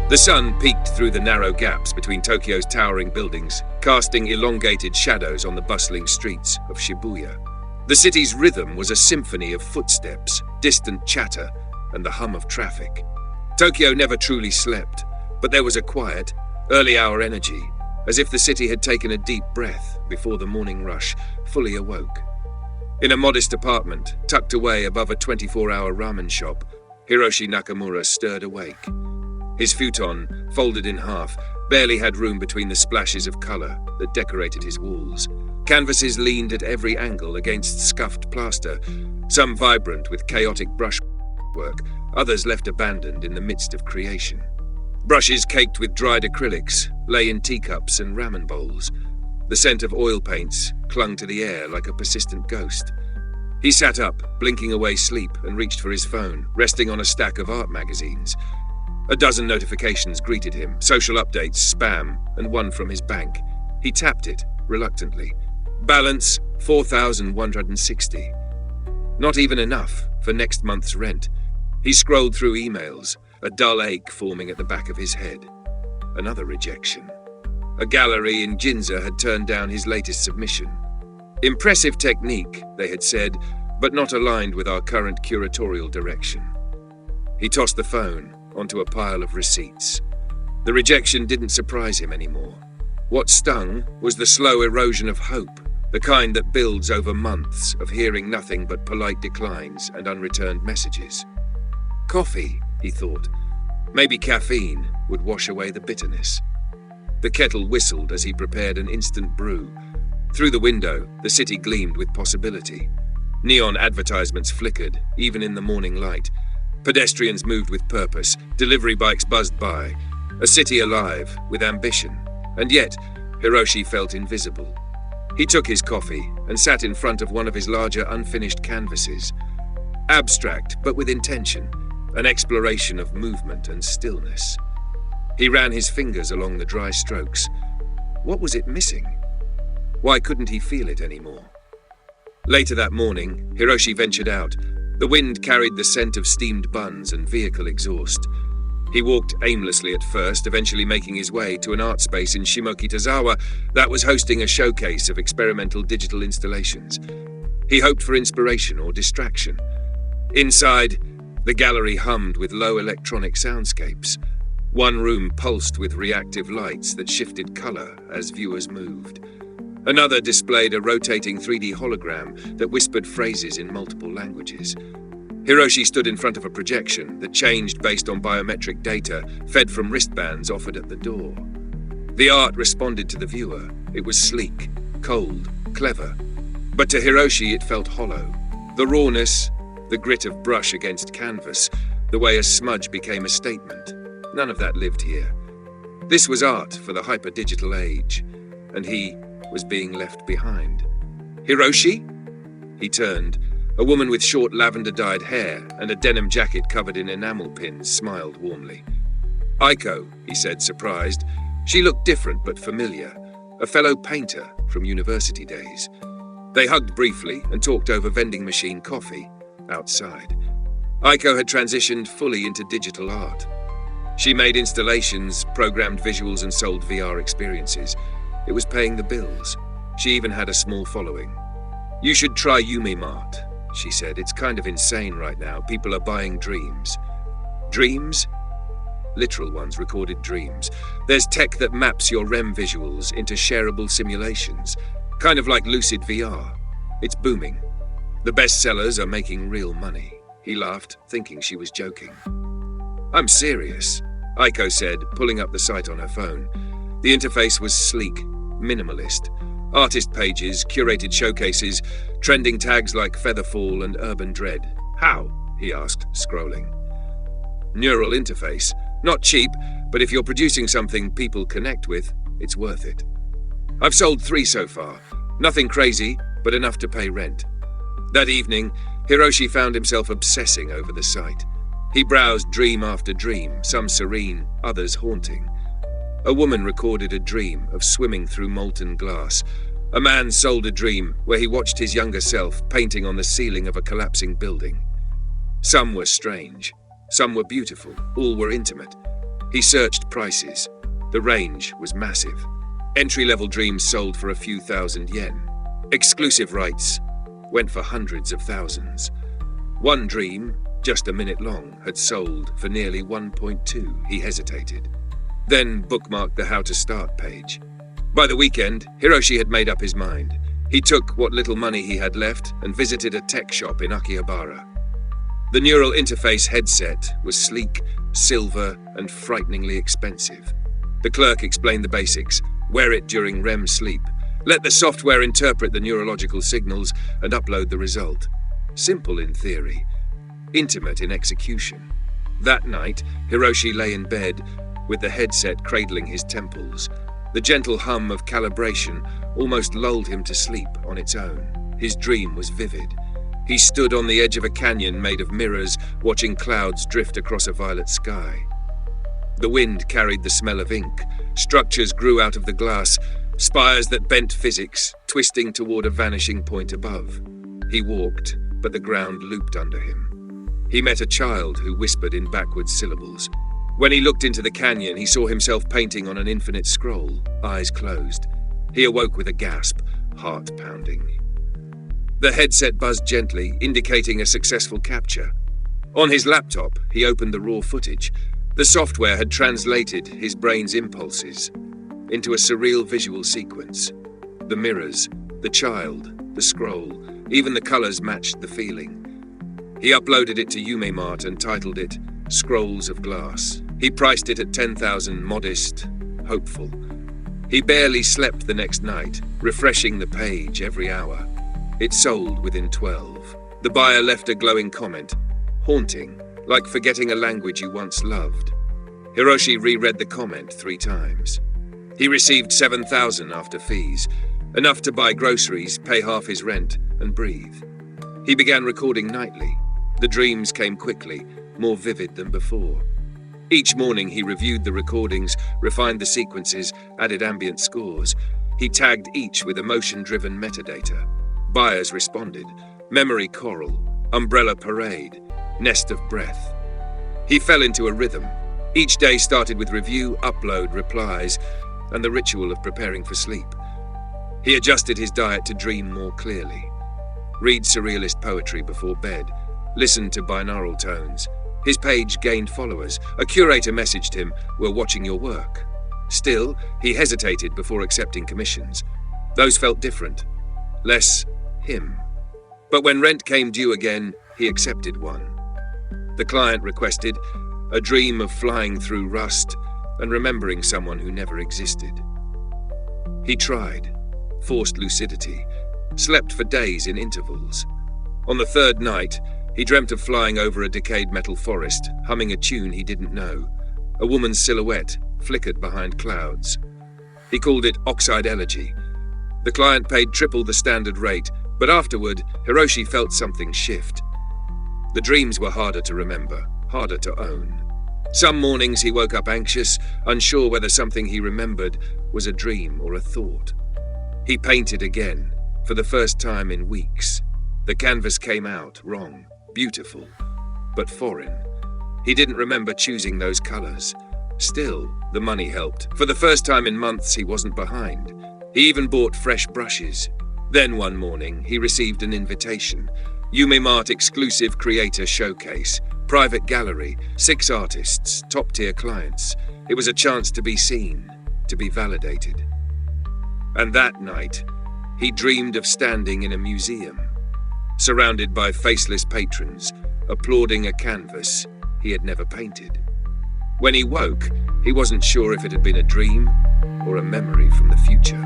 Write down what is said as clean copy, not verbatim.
The sun peeked through the narrow gaps between Tokyo's towering buildings, casting elongated shadows on the bustling streets of Shibuya. The city's rhythm was a symphony of footsteps, distant chatter, and the hum of traffic. Tokyo never truly slept, but there was a quiet, early-hour energy, as if the city had taken a deep breath before the morning rush fully awoke. In a modest apartment, tucked away above a 24-hour ramen shop, Hiroshi Nakamura stirred awake. His futon, folded in half, barely had room between the splashes of color that decorated his walls. Canvases leaned at every angle against scuffed plaster, some vibrant with chaotic brushwork, others left abandoned in the midst of creation. Brushes caked with dried acrylics lay in teacups and ramen bowls. The scent of oil paints clung to the air like a persistent ghost. He sat up, blinking away sleep, and reached for his phone, resting on a stack of art magazines. A dozen notifications greeted him, social updates, spam, and one from his bank. He tapped it, reluctantly. Balance, 4,160. Not even enough for next month's rent. He scrolled through emails, a dull ache forming at the back of his head. Another rejection. A gallery in Ginza had turned down his latest submission. Impressive technique, they had said, but not aligned with our current curatorial direction. He tossed the phone onto a pile of receipts. The rejection didn't surprise him anymore. What stung was the slow erosion of hope, the kind that builds over months of hearing nothing but polite declines and unreturned messages. Coffee, he thought. Maybe caffeine would wash away the bitterness. The kettle whistled as he prepared an instant brew. Through the window, the city gleamed with possibility. Neon advertisements flickered, even in the morning light. Pedestrians moved with purpose, delivery bikes buzzed by. A city alive, with ambition. And yet, Hiroshi felt invisible. He took his coffee and sat in front of one of his larger unfinished canvases. Abstract, but with intention, an exploration of movement and stillness. He ran his fingers along the dry strokes. What was it missing? Why couldn't he feel it anymore? Later that morning, Hiroshi ventured out. The wind carried the scent of steamed buns and vehicle exhaust. He walked aimlessly at first, eventually making his way to an art space in Shimokitazawa that was hosting a showcase of experimental digital installations. He hoped for inspiration or distraction. Inside, the gallery hummed with low electronic soundscapes. One room pulsed with reactive lights that shifted color as viewers moved. Another displayed a rotating 3D hologram that whispered phrases in multiple languages. Hiroshi stood in front of a projection that changed based on biometric data fed from wristbands offered at the door. The art responded to the viewer. It was sleek, cold, clever. But to Hiroshi it felt hollow. The rawness, the grit of brush against canvas, the way a smudge became a statement. None of that lived here. This was art for the hyper-digital age, and he was being left behind. Hiroshi? He turned. A woman with short lavender-dyed hair and a denim jacket covered in enamel pins smiled warmly. Aiko, he said, surprised. She looked different but familiar, a fellow painter from university days. They hugged briefly and talked over vending machine coffee outside. Aiko had transitioned fully into digital art. She made installations, programmed visuals, and sold VR experiences. It was paying the bills. She even had a small following. You should try Yumi Mart, she said. It's kind of insane right now. People are buying dreams. Dreams? Literal ones, recorded dreams. There's tech that maps your REM visuals into shareable simulations, kind of like lucid VR. It's booming. The bestsellers are making real money. He laughed, thinking she was joking. I'm serious, Aiko said, pulling up the site on her phone. The interface was sleek, minimalist. Artist pages, curated showcases, trending tags like Featherfall and Urban Dread. How? He asked, scrolling. Neural interface. Not cheap, but if you're producing something people connect with, it's worth it. I've sold 3 so far. Nothing crazy, but enough to pay rent. That evening, Hiroshi found himself obsessing over the site. He browsed dream after dream, some serene, others haunting. A woman recorded a dream of swimming through molten glass. A man sold a dream where he watched his younger self painting on the ceiling of a collapsing building. Some were strange, some were beautiful, all were intimate. He searched prices. The range was massive. Entry-level dreams sold for a few thousand yen. Exclusive rights went for hundreds of thousands. One dream, just a minute long, had sold for nearly 1.2. He hesitated, then bookmarked the How to Start page. By the weekend, Hiroshi had made up his mind. He took what little money he had left and visited a tech shop in Akihabara. The neural interface headset was sleek, silver, and frighteningly expensive. The clerk explained the basics. Wear it during REM sleep. Let the software interpret the neurological signals and upload the result. Simple in theory, intimate in execution. That night, Hiroshi lay in bed with the headset cradling his temples. The gentle hum of calibration almost lulled him to sleep on its own. His dream was vivid. He stood on the edge of a canyon made of mirrors, watching clouds drift across a violet sky. The wind carried the smell of ink. Structures grew out of the glass, spires that bent physics, twisting toward a vanishing point above. He walked, but the ground looped under him. He met a child who whispered in backwards syllables. When he looked into the canyon, he saw himself painting on an infinite scroll, eyes closed. He awoke with a gasp, heart pounding. The headset buzzed gently, indicating a successful capture. On his laptop, he opened the raw footage. The software had translated his brain's impulses into a surreal visual sequence. The mirrors, the child, the scroll, even the colors matched the feeling. He uploaded it to Umemart and titled it Scrolls of Glass. He priced it at 10,000, modest, hopeful. He barely slept the next night, refreshing the page every hour. It sold within 12. The buyer left a glowing comment, haunting, like forgetting a language you once loved. Hiroshi reread the comment 3 times. He received 7,000 after fees, enough to buy groceries, pay half his rent, and breathe. He began recording nightly. The dreams came quickly, more vivid than before. Each morning he reviewed the recordings, refined the sequences, added ambient scores. He tagged each with emotion-driven metadata. Buyers responded. Memory coral, umbrella parade, nest of breath. He fell into a rhythm. Each day started with review, upload, replies, and the ritual of preparing for sleep. He adjusted his diet to dream more clearly. Read surrealist poetry before bed. Listen to binaural tones. His page gained followers. A curator messaged him, "We're watching your work." Still, he hesitated before accepting commissions. Those felt different. Less him. But when rent came due again, he accepted one. The client requested a dream of flying through rust and remembering someone who never existed. He tried, forced lucidity, slept for days in intervals. On the 3rd night, he dreamt of flying over a decayed metal forest, humming a tune he didn't know. A woman's silhouette flickered behind clouds. He called it Oxide Elegy. The client paid triple the standard rate, but afterward, Hiroshi felt something shift. The dreams were harder to remember, harder to own. Some mornings he woke up anxious, unsure whether something he remembered was a dream or a thought. He painted again, for the first time in weeks. The canvas came out wrong, beautiful, but foreign. He didn't remember choosing those colors. Still, the money helped. For the first time in months, he wasn't behind. He even bought fresh brushes. Then one morning, he received an invitation. Umemart exclusive creator showcase, private gallery, 6 artists, top-tier clients. It was a chance to be seen, to be validated. And that night, he dreamed of standing in a museum, surrounded by faceless patrons, applauding a canvas he had never painted. When he woke, he wasn't sure if it had been a dream or a memory from the future.